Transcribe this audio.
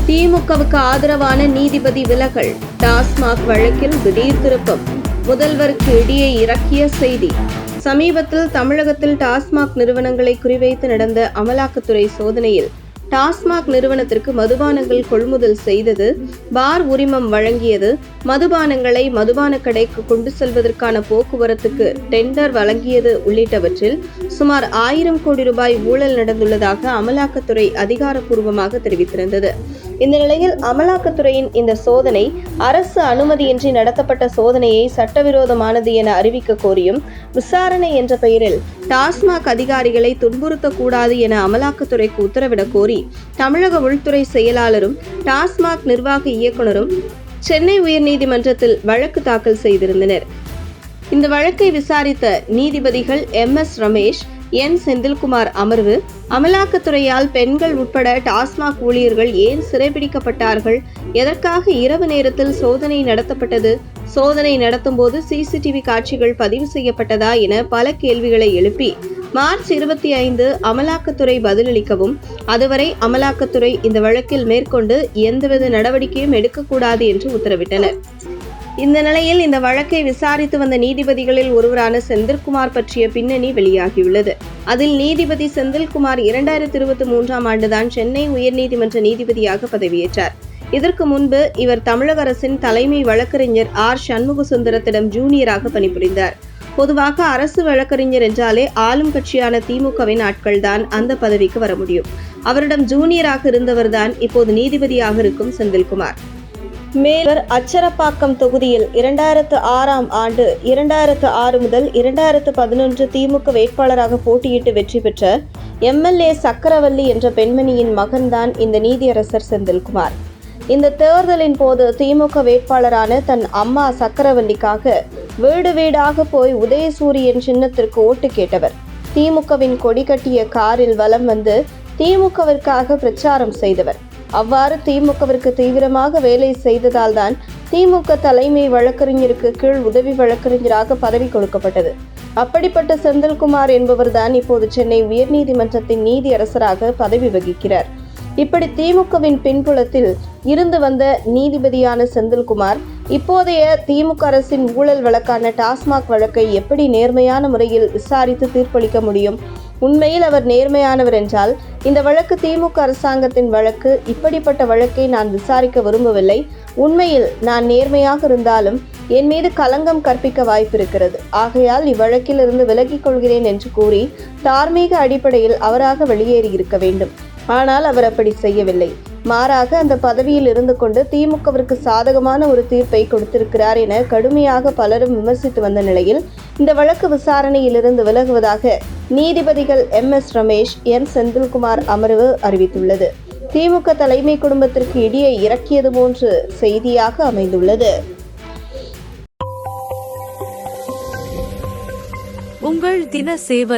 திமுகவுக்கு ஆதரவான நீதிபதி விலகல். டாஸ்மாக் வழக்கில் திடீர் திருப்பம். முதல்வருக்கு இடியை இறக்கிய செய்தி. சமீபத்தில் தமிழகத்தில் டாஸ்மாக் நிறுவனங்களை குறிவைத்து நடந்த அமலாக்கத்துறை சோதனையில் டாஸ்மாக் நிறுவனத்திற்கு மதுபானங்கள் கொள்முதல் செய்தது, பார் உரிமம் வழங்கியது, மதுபானங்களை மதுபான கடைக்கு கொண்டு செல்வதற்கான போக்குவரத்துக்கு டெண்டர் வழங்கியது உள்ளிட்டவற்றில் சுமார் 1000 கோடி ரூபாய் ஊழல் நடந்துள்ளதாக அமலாக்கத்துறை அதிகாரப்பூர்வமாக தெரிவித்திருந்தது. இந்த நிலையில் அமலாக்கத்துறையின் இந்த சோதனை அரசு அனுமதியின்றி நடத்தப்பட்ட சோதனையை சட்டவிரோதமானது என அறிவிக்க கோரியும், விசாரணை என்ற பெயரில் டாஸ்மாக் அதிகாரிகளை துன்புறுத்தக்கூடாது என அமலாக்கத்துறைக்கு உத்தரவிடக் கோரி தமிழக உள்துறை செயலாளரும் டாஸ்மாக் நிர்வாக இயக்குநரும் சென்னை உயர்நீதிமன்றத்தில் வழக்கு தாக்கல் செய்திருந்தனர். இந்த வழக்கை விசாரித்த நீதிபதிகள் MS ரமேஷ், N செந்தில்குமார் அமர்வு, அமலாக்கத்துறையால் பெண்கள் உட்பட டாஸ்மாக் ஊழியர்கள் ஏன் சிறைபிடிக்கப்பட்டார்கள், எதற்காக இரவு நேரத்தில் சோதனை நடத்தப்பட்டது, சோதனை நடத்தும் போது CCTV காட்சிகள் பதிவு செய்யப்பட்டதா என பல கேள்விகளை எழுப்பி மார்ச் 25 அமலாக்கத்துறை பதிலளிக்கவும், அதுவரை அமலாக்கத்துறை இந்த வழக்கில் மேற்கொண்டு எந்தவித நடவடிக்கையும் எடுக்கக்கூடாது என்று உத்தரவிட்டனர். இந்த நிலையில் இந்த வழக்கை விசாரித்து வந்த நீதிபதிகளில் ஒருவரான செந்தில்குமார் பற்றிய பின்னணி வெளியாகியுள்ளது. அதில் நீதிபதி செந்தில்குமார் 2023ஆம் ஆண்டுதான் சென்னை உயர்நீதிமன்ற நீதிபதியாக பதவியேற்றார். இதற்கு முன்பு இவர் தமிழக அரசின் தலைமை வழக்கறிஞர் R. சண்முகசுந்தரத்திடம் ஜூனியராக பணிபுரிந்தார். பொதுவாக அரசு வழக்கறிஞர் என்றாலே ஆளும் கட்சியான திமுகவின் ஆட்கள்தான் அந்த பதவிக்கு வர முடியும். அவரிடம் ஜூனியராக இருந்தவர்தான் இப்போது நீதிபதியாக இருக்கும் செந்தில்குமார். மேலும் அச்சரப்பாக்கம் தொகுதியில் 2006ஆம் ஆண்டு 2006 முதல் 2011 திமுக வேட்பாளராக போட்டியிட்டு வெற்றி பெற்ற MLA சக்கரவள்ளி என்ற பெண்மணியின் மகன்தான் இந்த நீதியரசர் செந்தில்குமார். இந்த தேர்தலின் போது திமுக வேட்பாளரான தன் அம்மா சக்கரவள்ளிக்காக வீடு வீடாக போய் உதயசூரியன் சின்னத்திற்கு ஓட்டு கேட்டவர். திமுகவின் கொடி கட்டிய காரில் வலம் வந்து திமுகவிற்காக பிரச்சாரம் செய்தவர். அவ்வாறு திமுகவிற்கு தீவிரமாக வேலை செய்ததால் தான் திமுக தலைமை வழக்கறிஞருக்கு கீழ் உதவி வழக்கறிஞராக பதவி கொடுக்கப்பட்டது. அப்படிப்பட்ட செந்தில்குமார் என்பவர்தான் இப்போது சென்னை உயர்நீதிமன்றத்தின் நீதியரசராக பதவி வகிக்கிறார். இப்படி திமுகவின் பின்புலத்தில் இருந்து வந்த நீதிபதியான செந்தில்குமார் இப்போதைய திமுக அரசின் ஊழல் வழக்கான டாஸ்மாக் வழக்கை எப்படி நேர்மையான முறையில் விசாரித்து தீர்ப்பளிக்க முடியும்? உண்மையில் அவர் நேர்மையானவர் என்றால் இந்த வழக்கு திமுக அரசாங்கத்தின் வழக்கு. இப்படிப்பட்ட வழக்கை நான் விசாரிக்க விரும்பவில்லை. உண்மையில் நான் நேர்மையாக இருந்தாலும் என் மீது களங்கம் கற்பிக்க வாய்ப்பிருக்கிறது. ஆகையால் இவ்வழக்கில் இருந்து விலகிக் கொள்கிறேன் என்று கூறி தார்மீக அடிப்படையில் அவராக வெளியேறி இருக்க வேண்டும். ஆனால் அவர் அப்படி செய்யவில்லை. மாறாக அந்த பதவியில் இருந்து கொண்டு திமுகவிற்கு சாதகமான ஒரு தீர்ப்பை கொடுத்திருக்கிறார் என கடுமையாக பலரும் விமர்சித்து வந்த நிலையில் இந்த வழக்கு விசாரணையிலிருந்து விலகுவதாக நீதிபதிகள் MS ரமேஷ், N செந்தில்குமார் அமர்வு அறிவித்துள்ளது. திமுக தலைமை குடும்பத்திற்கு இடியை இறக்கியது போன்று செய்தியாக அமைந்துள்ளது. உங்கள் தின சேவல்.